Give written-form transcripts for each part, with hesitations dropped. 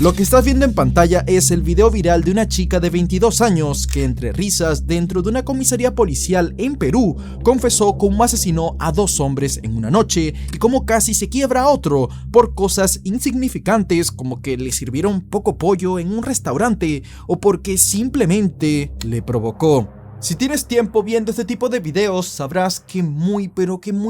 Lo que estás viendo en pantalla es el video viral de una chica de 22 años que entre risas dentro de una comisaría policial en Perú confesó cómo asesinó a 2 hombres en una noche y cómo casi se quiebra a otro por cosas insignificantes como que le sirvieron poco pollo en un restaurante o porque simplemente le provocó. Si tienes tiempo viendo este tipo de videos, sabrás que muy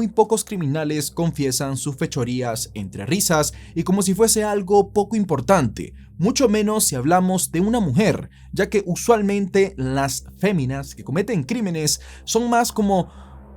pocos criminales confiesan sus fechorías entre risas y como si fuese algo poco importante, mucho menos si hablamos de una mujer, ya que usualmente las féminas que cometen crímenes son más como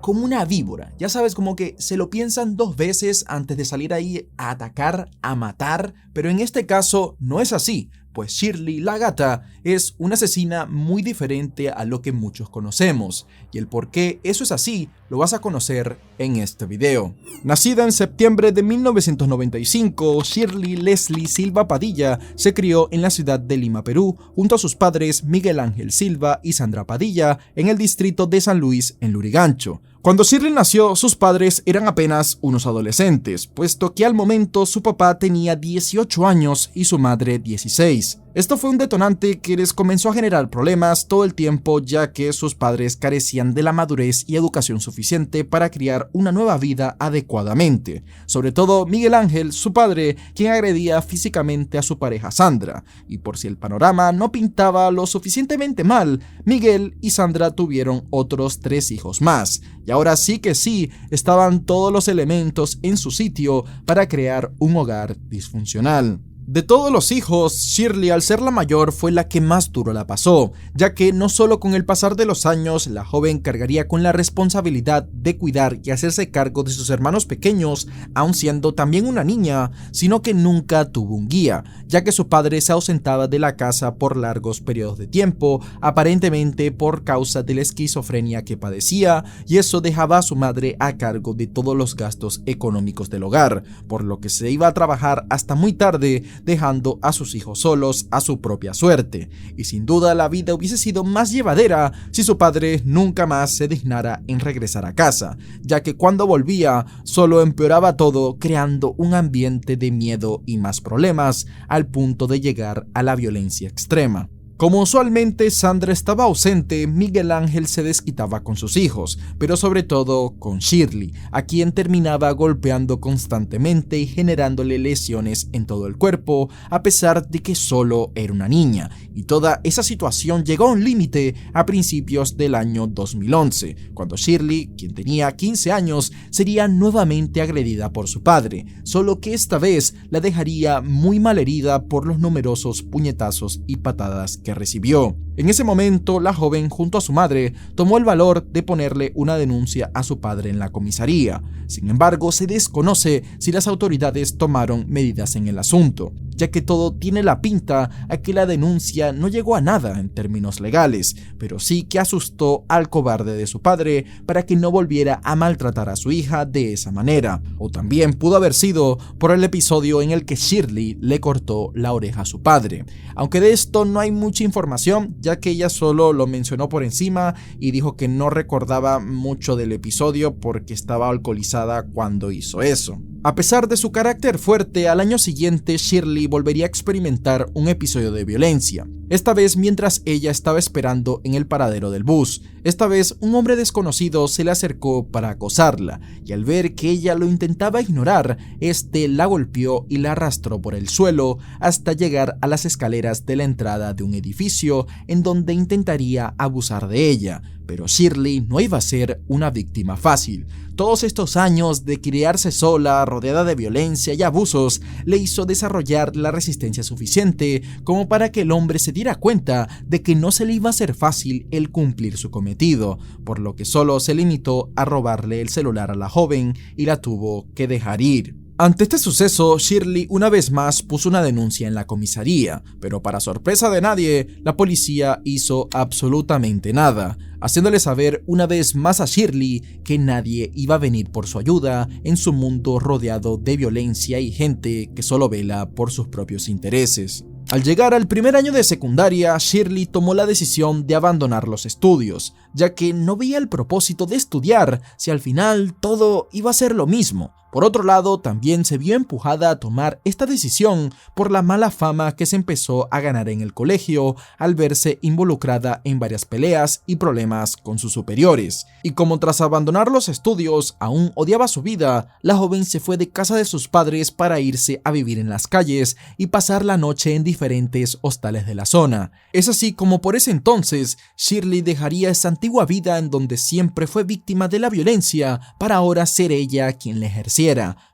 una víbora, ya sabes, como que se lo piensan 2 veces antes de salir ahí a atacar, a matar, pero en este caso no es así, pues Shirley la gata es una asesina muy diferente a lo que muchos conocemos, y el por qué eso es así lo vas a conocer en este video. Nacida en septiembre de 1995, Shirley Leslie Silva Padilla se crió en la ciudad de Lima, Perú, junto a sus padres Miguel Ángel Silva y Sandra Padilla, en el distrito de San Luis, en Lurigancho. Cuando Shirley nació, sus padres eran apenas unos adolescentes, puesto que al momento su papá tenía 18 años y su madre 16. Esto fue un detonante que les comenzó a generar problemas todo el tiempo, ya que sus padres carecían de la madurez y educación suficiente para criar una nueva vida adecuadamente. Sobre todo Miguel Ángel, su padre, quien agredía físicamente a su pareja Sandra. Y por si el panorama no pintaba lo suficientemente mal, Miguel y Sandra tuvieron otros 3 hijos más. Y ahora sí que sí, estaban todos los elementos en su sitio para crear un hogar disfuncional. De todos los hijos, Shirley, al ser la mayor, fue la que más duro la pasó, ya que no solo con el pasar de los años, la joven cargaría con la responsabilidad de cuidar y hacerse cargo de sus hermanos pequeños, aun siendo también una niña, sino que nunca tuvo un guía, ya que su padre se ausentaba de la casa por largos periodos de tiempo, aparentemente por causa de la esquizofrenia que padecía, y eso dejaba a su madre a cargo de todos los gastos económicos del hogar, por lo que se iba a trabajar hasta muy tarde, dejando a sus hijos solos a su propia suerte, y sin duda la vida hubiese sido más llevadera si su padre nunca más se dignara en regresar a casa, ya que cuando volvía solo empeoraba todo, creando un ambiente de miedo y más problemas, al punto de llegar a la violencia extrema. Como usualmente Sandra estaba ausente, Miguel Ángel se desquitaba con sus hijos, pero sobre todo con Shirley, a quien terminaba golpeando constantemente y generándole lesiones en todo el cuerpo, a pesar de que solo era una niña, y toda esa situación llegó a un límite a principios del año 2011, cuando Shirley, quien tenía 15 años, sería nuevamente agredida por su padre, solo que esta vez la dejaría muy malherida por los numerosos puñetazos y patadas que recibió. En ese momento, la joven, junto a su madre, tomó el valor de ponerle una denuncia a su padre en la comisaría. Sin embargo, se desconoce si las autoridades tomaron medidas en el asunto, ya que todo tiene la pinta a que la denuncia no llegó a nada en términos legales, pero sí que asustó al cobarde de su padre para que no volviera a maltratar a su hija de esa manera. O también pudo haber sido por el episodio en el que Shirley le cortó la oreja a su padre. Aunque de esto no hay mucha información, ya que ella solo lo mencionó por encima y dijo que no recordaba mucho del episodio porque estaba alcoholizada cuando hizo eso. A pesar de su carácter fuerte, al año siguiente Shirley volvería a experimentar un episodio de violencia, esta vez mientras ella estaba esperando en el paradero del bus. Esta vez un hombre desconocido se le acercó para acosarla, y al ver que ella lo intentaba ignorar, este la golpeó y la arrastró por el suelo hasta llegar a las escaleras de la entrada de un edificio en donde intentaría abusar de ella. Pero Shirley no iba a ser una víctima fácil. Todos estos años de criarse sola, rodeada de violencia y abusos, le hizo desarrollar la resistencia suficiente como para que el hombre se diera cuenta de que no se le iba a ser fácil el cumplir su cometido, por lo que solo se limitó a robarle el celular a la joven y la tuvo que dejar ir. Ante este suceso, Shirley una vez más puso una denuncia en la comisaría, pero para sorpresa de nadie, la policía hizo absolutamente nada, haciéndole saber una vez más a Shirley que nadie iba a venir por su ayuda en su mundo rodeado de violencia y gente que solo vela por sus propios intereses. Al llegar al primer año de secundaria, Shirley tomó la decisión de abandonar los estudios, ya que no veía el propósito de estudiar si al final todo iba a ser lo mismo, Por otro lado, también se vio empujada a tomar esta decisión por la mala fama que se empezó a ganar en el colegio al verse involucrada en varias peleas y problemas con sus superiores. Y como tras abandonar los estudios aún odiaba su vida, la joven se fue de casa de sus padres para irse a vivir en las calles y pasar la noche en diferentes hostales de la zona. Es así como por ese entonces Shirley dejaría esa antigua vida en donde siempre fue víctima de la violencia para ahora ser ella quien la ejerciera,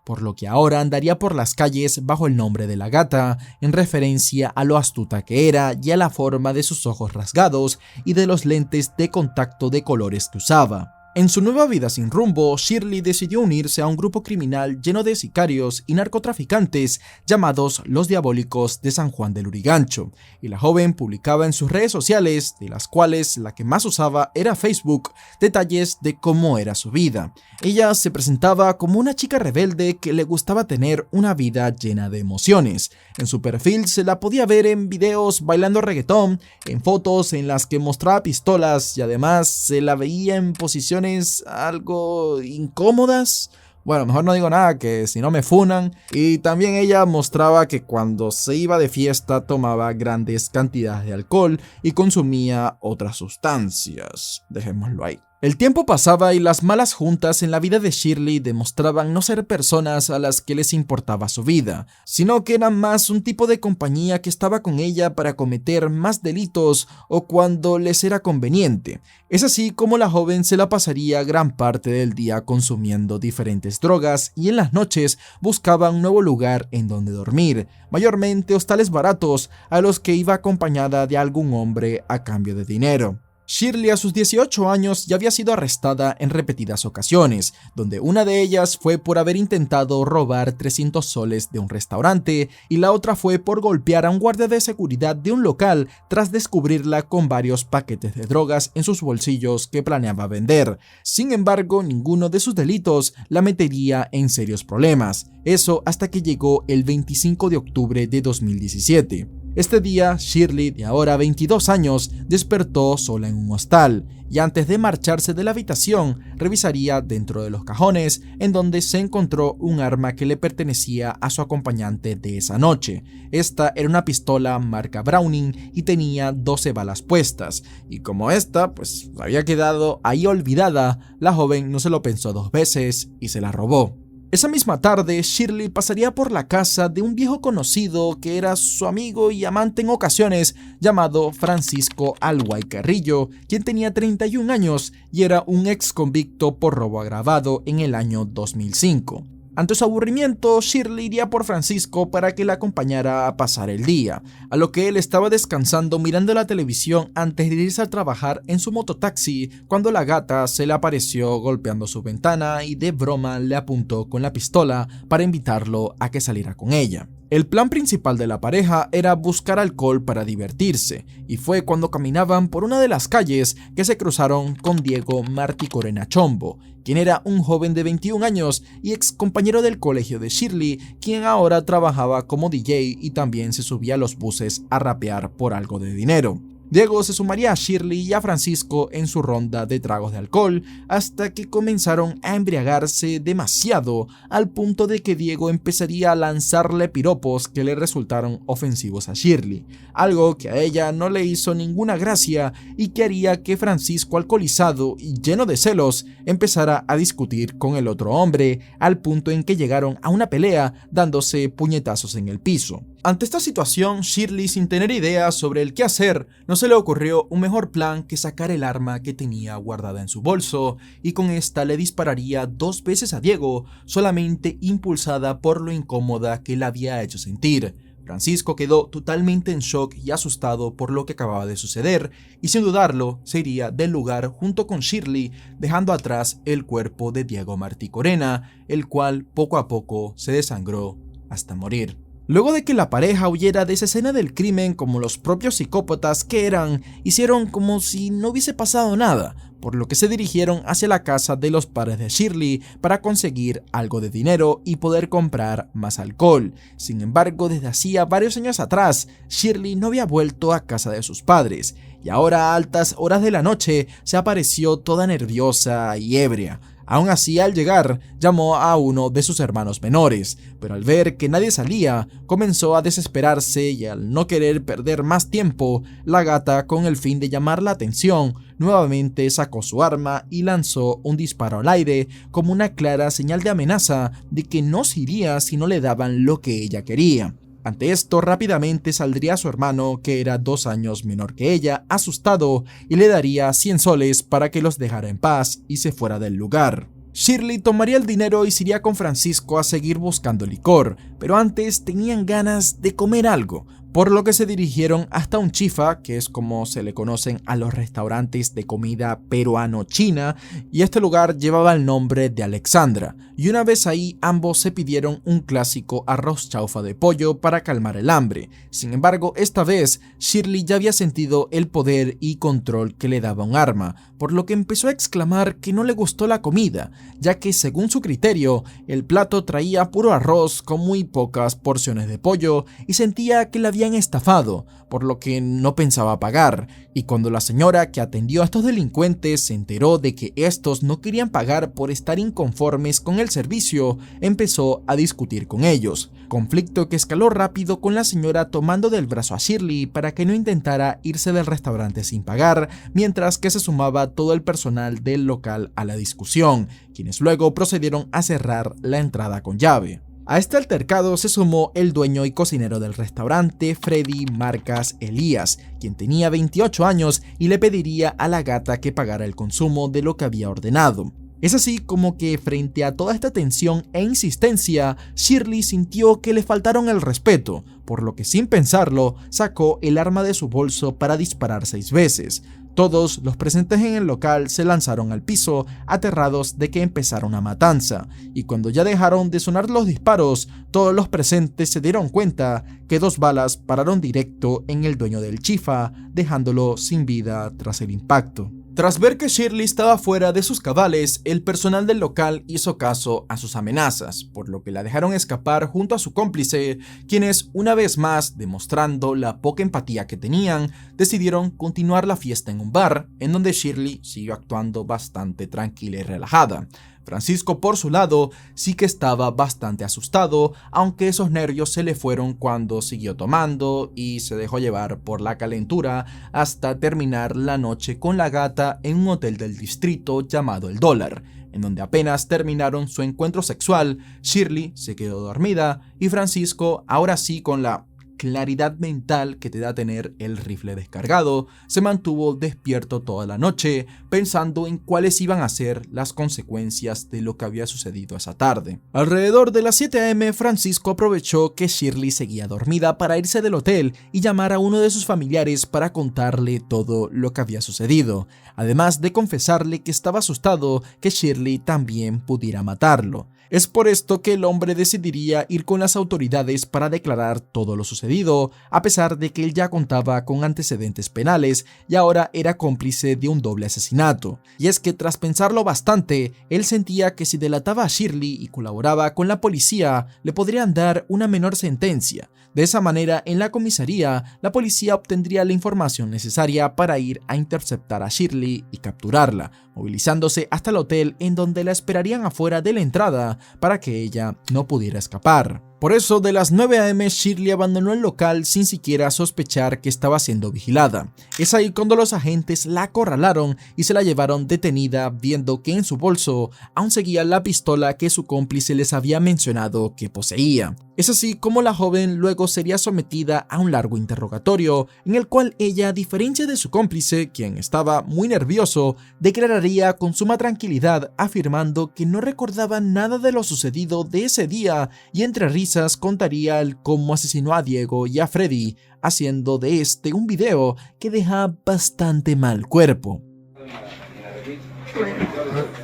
por lo que ahora andaría por las calles bajo el nombre de la Gata, en referencia a lo astuta que era y a la forma de sus ojos rasgados y de los lentes de contacto de colores que usaba. En su nueva vida sin rumbo, Shirley decidió unirse a un grupo criminal lleno de sicarios y narcotraficantes llamados los Diabólicos de San Juan del Lurigancho, y la joven publicaba en sus redes sociales, de las cuales la que más usaba era Facebook, detalles de cómo era su vida. Ella se presentaba como una chica rebelde que le gustaba tener una vida llena de emociones. En su perfil se la podía ver en videos bailando reggaetón, en fotos en las que mostraba pistolas y además se la veía en posiciones algo incómodas. Bueno, mejor no digo nada, que si no me funan. Y también ella mostraba que cuando se iba de fiesta tomaba grandes cantidades de alcohol y consumía otras sustancias. Dejémoslo ahí. El tiempo pasaba y las malas juntas en la vida de Shirley demostraban no ser personas a las que les importaba su vida, sino que eran más un tipo de compañía que estaba con ella para cometer más delitos o cuando les era conveniente. Es así como la joven se la pasaría gran parte del día consumiendo diferentes drogas y en las noches buscaba un nuevo lugar en donde dormir, mayormente hostales baratos a los que iba acompañada de algún hombre a cambio de dinero. Shirley a sus 18 años ya había sido arrestada en repetidas ocasiones, donde una de ellas fue por haber intentado robar 300 soles de un restaurante y la otra fue por golpear a un guardia de seguridad de un local tras descubrirla con varios paquetes de drogas en sus bolsillos que planeaba vender. Sin embargo, ninguno de sus delitos la metería en serios problemas, eso hasta que llegó el 25 de octubre de 2017. Este día, Shirley, de ahora 22 años, despertó sola en un hostal y antes de marcharse de la habitación, revisaría dentro de los cajones en donde se encontró un arma que le pertenecía a su acompañante de esa noche. Esta era una pistola marca Browning y tenía 12 balas puestas, y como esta pues había quedado ahí olvidada, la joven no se lo pensó dos veces y se la robó. Esa misma tarde, Shirley pasaría por la casa de un viejo conocido que era su amigo y amante en ocasiones, llamado Francisco Alguay Carrillo, quien tenía 31 años y era un ex convicto por robo agravado en el año 2005. Ante su aburrimiento, Shirley iría por Francisco para que la acompañara a pasar el día, a lo que él estaba descansando mirando la televisión antes de irse a trabajar en su mototaxi cuando la Gata se le apareció golpeando su ventana y de broma le apuntó con la pistola para invitarlo a que saliera con ella. El plan principal de la pareja era buscar alcohol para divertirse, y fue cuando caminaban por una de las calles que se cruzaron con Diego Martí Corena Chombo, quien era un joven de 21 años y ex compañero del colegio de Shirley, quien ahora trabajaba como DJ y también se subía a los buses a rapear por algo de dinero. Diego se sumaría a Shirley y a Francisco en su ronda de tragos de alcohol hasta que comenzaron a embriagarse demasiado al punto de que Diego empezaría a lanzarle piropos que le resultaron ofensivos a Shirley, algo que a ella no le hizo ninguna gracia y que haría que Francisco, alcoholizado y lleno de celos, empezara a discutir con el otro hombre al punto en que llegaron a una pelea dándose puñetazos en el piso. Ante esta situación, Shirley, sin tener idea sobre el qué hacer, no se le ocurrió un mejor plan que sacar el arma que tenía guardada en su bolso y con esta le dispararía 2 veces a Diego, solamente impulsada por lo incómoda que la había hecho sentir. Francisco quedó totalmente en shock y asustado por lo que acababa de suceder y sin dudarlo se iría del lugar junto con Shirley, dejando atrás el cuerpo de Diego Martí Corena, el cual poco a poco se desangró hasta morir. Luego de que la pareja huyera de esa escena del crimen como los propios psicópatas que eran, hicieron como si no hubiese pasado nada, por lo que se dirigieron hacia la casa de los padres de Shirley para conseguir algo de dinero y poder comprar más alcohol. Sin embargo, desde hacía varios años atrás, Shirley no había vuelto a casa de sus padres, y ahora a altas horas de la noche se apareció toda nerviosa y ebria. Aún así, al llegar, llamó a uno de sus hermanos menores, pero al ver que nadie salía, comenzó a desesperarse y al no querer perder más tiempo, la gata, con el fin de llamar la atención, nuevamente sacó su arma y lanzó un disparo al aire como una clara señal de amenaza de que no se iría si no le daban lo que ella quería. Ante esto, rápidamente saldría su hermano, que era 2 años menor que ella, asustado, y le daría 100 soles para que los dejara en paz y se fuera del lugar. Shirley tomaría el dinero y se iría con Francisco a seguir buscando licor, pero antes tenían ganas de comer algo, por lo que se dirigieron hasta un chifa, que es como se le conocen a los restaurantes de comida peruano-china, y este lugar llevaba el nombre de Alexandra, y una vez ahí ambos se pidieron un clásico arroz chaufa de pollo para calmar el hambre. Sin embargo, esta vez Shirley ya había sentido el poder y control que le daba un arma, por lo que empezó a exclamar que no le gustó la comida, ya que según su criterio, el plato traía puro arroz con muy pocas porciones de pollo y sentía que la habían estafado, por lo que no pensaba pagar, y cuando la señora que atendió a estos delincuentes se enteró de que estos no querían pagar por estar inconformes con el servicio, empezó a discutir con ellos, conflicto que escaló rápido con la señora tomando del brazo a Shirley para que no intentara irse del restaurante sin pagar, mientras que se sumaba todo el personal del local a la discusión, quienes luego procedieron a cerrar la entrada con llave. A este altercado se sumó el dueño y cocinero del restaurante, Freddy Marcas Elías, quien tenía 28 años y le pediría a la gata que pagara el consumo de lo que había ordenado. Es así como que frente a toda esta tensión e insistencia, Shirley sintió que le faltaron el respeto, por lo que sin pensarlo, sacó el arma de su bolso para disparar 6 veces. Todos los presentes en el local se lanzaron al piso, aterrados de que empezara una matanza, y cuando ya dejaron de sonar los disparos, todos los presentes se dieron cuenta que 2 balas pararon directo en el dueño del chifa, dejándolo sin vida tras el impacto. Tras ver que Shirley estaba fuera de sus cabales, el personal del local hizo caso a sus amenazas, por lo que la dejaron escapar junto a su cómplice, quienes, una vez más, demostrando la poca empatía que tenían, decidieron continuar la fiesta en un bar, en donde Shirley siguió actuando bastante tranquila y relajada. Francisco, por su lado, sí que estaba bastante asustado, aunque esos nervios se le fueron cuando siguió tomando y se dejó llevar por la calentura hasta terminar la noche con la gata en un hotel del distrito llamado El Dólar, en donde apenas terminaron su encuentro sexual, Shirley se quedó dormida y Francisco, ahora sí con la claridad mental que te da tener el rifle descargado, se mantuvo despierto toda la noche pensando en cuáles iban a ser las consecuencias de lo que había sucedido esa tarde. Alrededor de las 7 a.m. Francisco aprovechó que Shirley seguía dormida para irse del hotel y llamar a uno de sus familiares para contarle todo lo que había sucedido, además de confesarle que estaba asustado que Shirley también pudiera matarlo. Es por esto que el hombre decidiría ir con las autoridades para declarar todo lo sucedido, a pesar de que él ya contaba con antecedentes penales y ahora era cómplice de un doble asesinato. Y es que tras pensarlo bastante, él sentía que si delataba a Shirley y colaboraba con la policía, le podrían dar una menor sentencia. De esa manera, en la comisaría, la policía obtendría la información necesaria para ir a interceptar a Shirley y capturarla, movilizándose hasta el hotel en donde la esperarían afuera de la entrada para que ella no pudiera escapar. Por eso, de las 9 a.m. Shirley abandonó el local sin siquiera sospechar que estaba siendo vigilada. Es ahí cuando los agentes la acorralaron y se la llevaron detenida, viendo que en su bolso aún seguía la pistola que su cómplice les había mencionado que poseía. Es así como la joven luego sería sometida a un largo interrogatorio, en el cual ella, a diferencia de su cómplice, quien estaba muy nervioso, declararía con suma tranquilidad, afirmando que no recordaba nada de lo sucedido de ese día y entre risas contaría el cómo asesinó a Diego y a Freddy, haciendo de este un video que deja bastante mal cuerpo.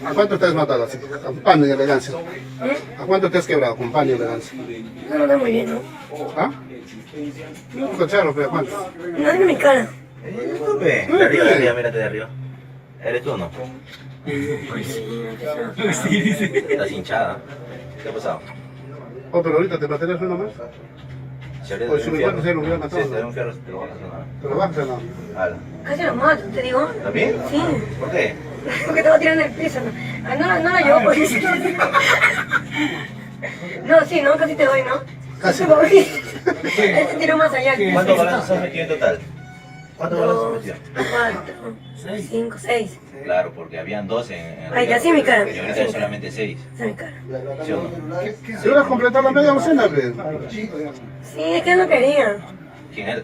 ¿A cuánto te has matado así? Con pan y elegancia. ¿A cuánto te has quebrado con pan y elegancia? No lo veo muy bien, ¿no? ¿Ah? No, cochero, pero ¿cuánto? No es mi cara. De arriba, mírate de arriba. ¿Eres tú o no? Pues sí, Estás hinchada. ¿Qué ha pasado? Oh, pero ahorita te matarías una más. Shirley Pues te si dio me un cuento, se lo hubiera fierro. Sí, matado. te dio un fierro, te lo bajas, ¿no? ¿Pero bajas o no? Ala. Casi lo mato, te digo. ¿También? Sí. ¿Por qué? Porque estaba tirando el piso. No la llevo por eso. No, sí, no, casi te doy, ¿no? Casi. Él se tiró más allá. ¿Cuántos balazos has metido en total? ¿Cuántos balazos has 2, metido? 4, 5, 6. Claro, porque habían 2 en Ay, ya sí, mi cara. y ahorita hay solamente 6. Esa es mi cara. ¿Sí o no? Si hubieras completado la media docena, pues. Sí, es que él no quería. ¿Quién era?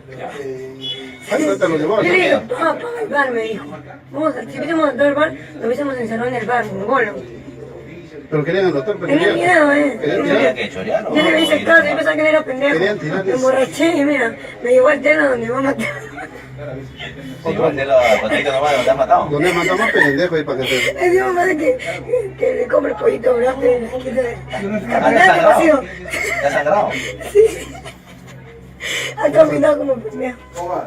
Ahí no te lo llevó. Yo le dije, toma el bar, me dijo. Vamos, si hubiésemos entrado al bar, lo hubiésemos encerrado en el bar, en Golo. Pero querían anotar, pero Tenía miedo, Querían ¿Tenía tirar. que chorear o Yo le hice ir caso, a- yo pensaba que él era pendejo. Querían tirarles. Me emborraché y mira, me llevó al telo donde iba a matar. Se llevó el telo a Patito nomás, ¿no te has matado? Donde mandamos pendejo ahí para que te... Le dio más que le compre pollito grande en la esquina de... ¿Ah, te has Caminante sangrado? vacío. ¿Te has sangrado? Ha caminado como pendejo.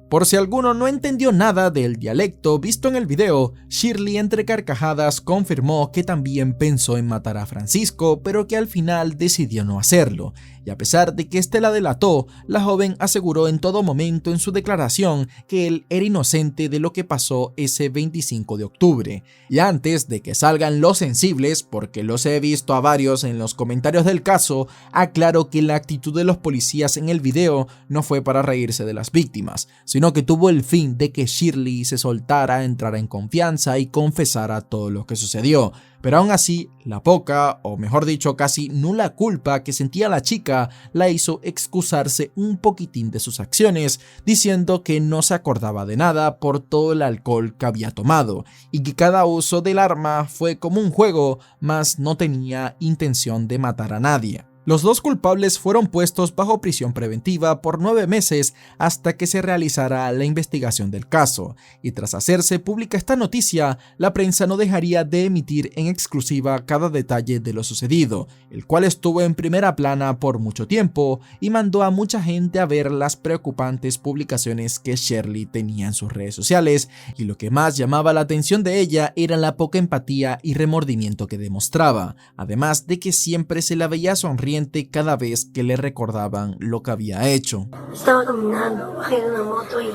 Por si alguno no entendió nada del dialecto visto en el video, Shirley entre carcajadas confirmó que también pensó en matar a Francisco, pero que al final decidió no hacerlo. Y a pesar de que este la delató, la joven aseguró en todo momento en su declaración que él era inocente de lo que pasó ese 25 de octubre. Y antes de que salgan los sensibles, porque los he visto a varios en los comentarios del caso, aclaro que la actitud de los policías en el video no fue para reírse de las víctimas, sino que tuvo el fin de que Shirley se soltara, entrara en confianza y confesara todo lo que sucedió. Pero aún así, la poca, o mejor dicho casi nula culpa que sentía la chica la hizo excusarse un poquitín de sus acciones, diciendo que no se acordaba de nada por todo el alcohol que había tomado y que cada uso del arma fue como un juego, mas no tenía intención de matar a nadie. Los dos culpables fueron puestos bajo prisión preventiva por 9 meses hasta que se realizara la investigación del caso, y tras hacerse pública esta noticia, la prensa no dejaría de emitir en exclusiva cada detalle de lo sucedido, el cual estuvo en primera plana por mucho tiempo y mandó a mucha gente a ver las preocupantes publicaciones que Shirley tenía en sus redes sociales, y lo que más llamaba la atención de ella era la poca empatía y remordimiento que demostraba, además de que siempre se la veía sonriente cada vez que le recordaban lo que había hecho. Estaba caminando, bajé de una moto y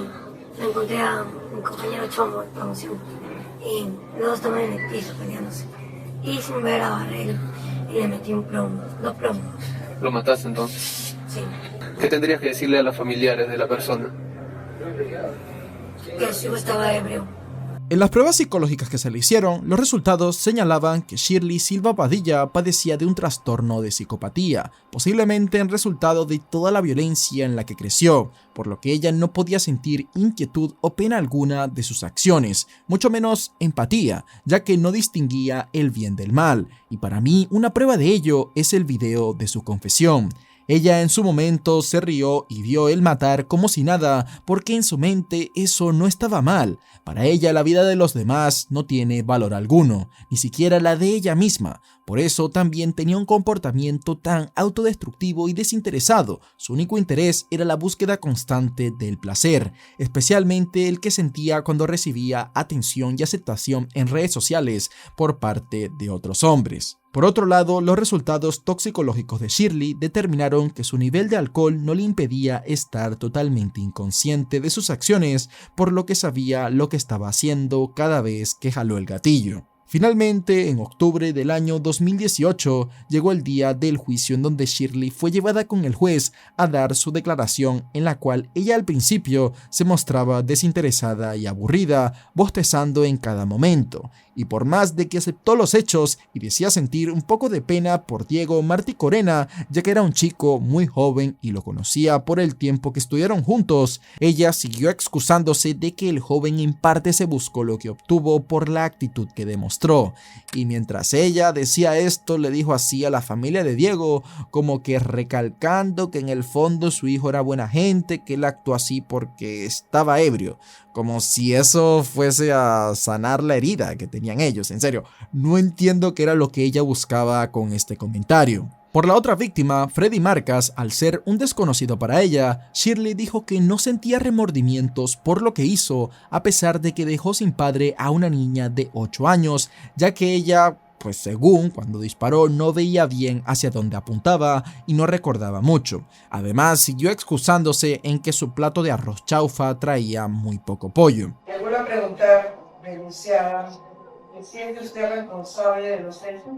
me encontré a mi compañero Chomo de promoción. Y los dos estaban en el piso peleándose. Y sin ver a Barrel, y le metí un plomo, 2 plomos. ¿Lo mataste entonces? Sí. ¿Qué tendrías que decirle a los familiares de la persona? Que el chico estaba ebrio. En las pruebas psicológicas que se le hicieron, los resultados señalaban que Shirley Silva Padilla padecía de un trastorno de psicopatía, posiblemente en resultado de toda la violencia en la que creció, por lo que ella no podía sentir inquietud o pena alguna de sus acciones, mucho menos empatía, ya que no distinguía el bien del mal, y para mí una prueba de ello es el video de su confesión. Ella en su momento se rió y vio el matar como si nada, porque en su mente eso no estaba mal. Para ella la vida de los demás no tiene valor alguno, ni siquiera la de ella misma. Por eso también tenía un comportamiento tan autodestructivo y desinteresado. Su único interés era la búsqueda constante del placer, especialmente el que sentía cuando recibía atención y aceptación en redes sociales por parte de otros hombres. Por otro lado, los resultados toxicológicos de Shirley determinaron que su nivel de alcohol no le impedía estar totalmente inconsciente de sus acciones, por lo que sabía lo que estaba haciendo cada vez que jaló el gatillo. Finalmente, en octubre del año 2018, llegó el día del juicio en donde Shirley fue llevada con el juez a dar su declaración, en la cual ella al principio se mostraba desinteresada y aburrida, bostezando en cada momento. Y por más de que aceptó los hechos y decía sentir un poco de pena por Diego Martí Corena, ya que era un chico muy joven y lo conocía por el tiempo que estuvieron juntos, ella siguió excusándose de que el joven en parte se buscó lo que obtuvo por la actitud que demostró. Y mientras ella decía esto, le dijo así a la familia de Diego, como que recalcando que en el fondo su hijo era buena gente, que él actuó así porque estaba ebrio, como si eso fuese a sanar la herida que tenían ellos. En serio, no entiendo qué era lo que ella buscaba con este comentario. Por la otra víctima, Freddy Marcas, al ser un desconocido para ella, Shirley dijo que no sentía remordimientos por lo que hizo, a pesar de que dejó sin padre a una niña de 8 años, ya que ella pues según cuando disparó no veía bien hacia dónde apuntaba y no recordaba mucho. Además, siguió excusándose en que su plato de arroz chaufa traía muy poco pollo. Le vuelvo a preguntar, denunciada, ¿se siente usted responsable de los hechos?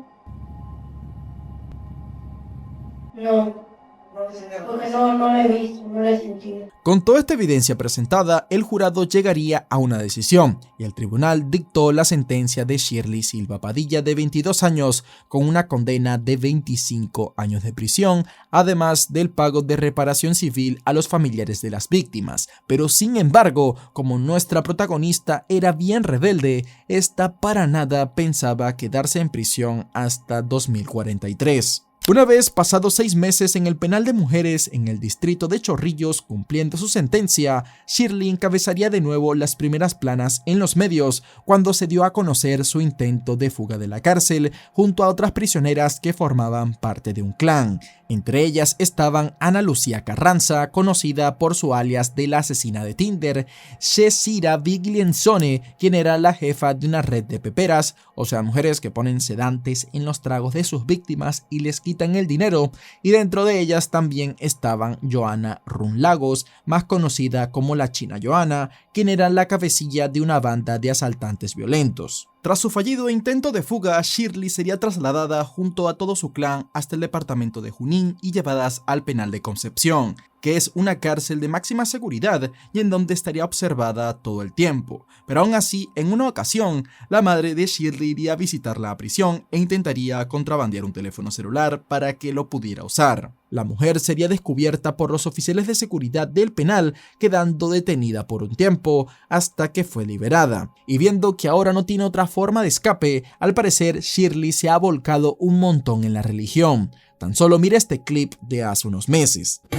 No, porque no lo he visto, no lo he sentido. Con toda esta evidencia presentada, el jurado llegaría a una decisión y el tribunal dictó la sentencia de Shirley Silva Padilla de 22 años con una condena de 25 años de prisión, además del pago de reparación civil a los familiares de las víctimas. Pero sin embargo, como nuestra protagonista era bien rebelde, esta para nada pensaba quedarse en prisión hasta 2043. Una vez pasados 6 meses en el penal de mujeres en el distrito de Chorrillos cumpliendo su sentencia, Shirley encabezaría de nuevo las primeras planas en los medios cuando se dio a conocer su intento de fuga de la cárcel junto a otras prisioneras que formaban parte de un clan. Entre ellas estaban Ana Lucía Carranza, conocida por su alias de la asesina de Tinder, Cesira Viglienzone, quien era la jefa de una red de peperas, o sea, mujeres que ponen sedantes en los tragos de sus víctimas y les quitan el dinero, y dentro de ellas también estaban Joana Run Lagos, más conocida como la China Joana, quien era la cabecilla de una banda de asaltantes violentos. Tras su fallido intento de fuga, Shirley sería trasladada junto a todo su clan hasta el departamento de Junín y llevadas al penal de Concepción, que es una cárcel de máxima seguridad y en donde estaría observada todo el tiempo. Pero aún así, en una ocasión, la madre de Shirley iría a visitarla a prisión e intentaría contrabandear un teléfono celular para que lo pudiera usar. La mujer sería descubierta por los oficiales de seguridad del penal, quedando detenida por un tiempo hasta que fue liberada. Y viendo que ahora no tiene otra forma de escape, al parecer Shirley se ha volcado un montón en la religión. Tan solo mira este clip de hace unos meses. ¿Me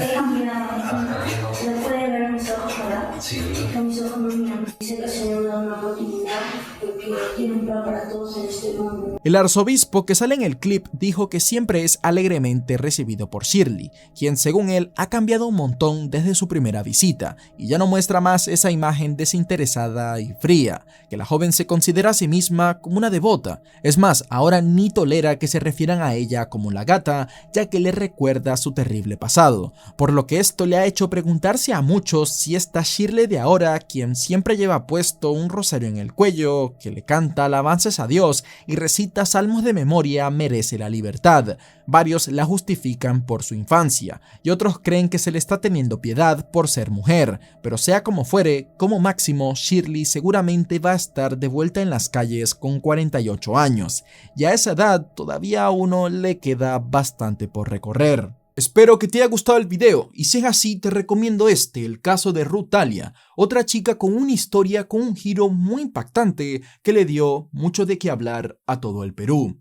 puede ver mis ojos ahora? Sí. Que mis ojos no miran. Dice que el Señor me da una oportunidad porque tiene un plan para todos en este mundo. El arzobispo que sale en el clip dijo que siempre es alegremente recibido por Shirley, quien según él ha cambiado un montón desde su primera visita y ya no muestra más esa imagen desinteresada y fría, que la joven se considera a sí misma como una devota. Es más, ahora ni tolera que se refieran a ella como la gata, ya que le recuerda su terrible pasado, por lo que esto le ha hecho preguntarse a muchos si esta Shirley de ahora, quien siempre lleva puesto un rosario en el cuello, que le canta alabanzas a Dios y recita salmos de memoria, merece la libertad. Varios la justifican por su infancia y otros creen que se le está teniendo piedad por ser mujer, pero sea como fuere, como máximo Shirley seguramente va a estar de vuelta en las calles con 48 años y a esa edad todavía a uno le queda bastante por recorrer. Espero que te haya gustado el video y si es así te recomiendo el caso de Ruth Talia, otra chica con una historia con un giro muy impactante que le dio mucho de qué hablar a todo el Perú.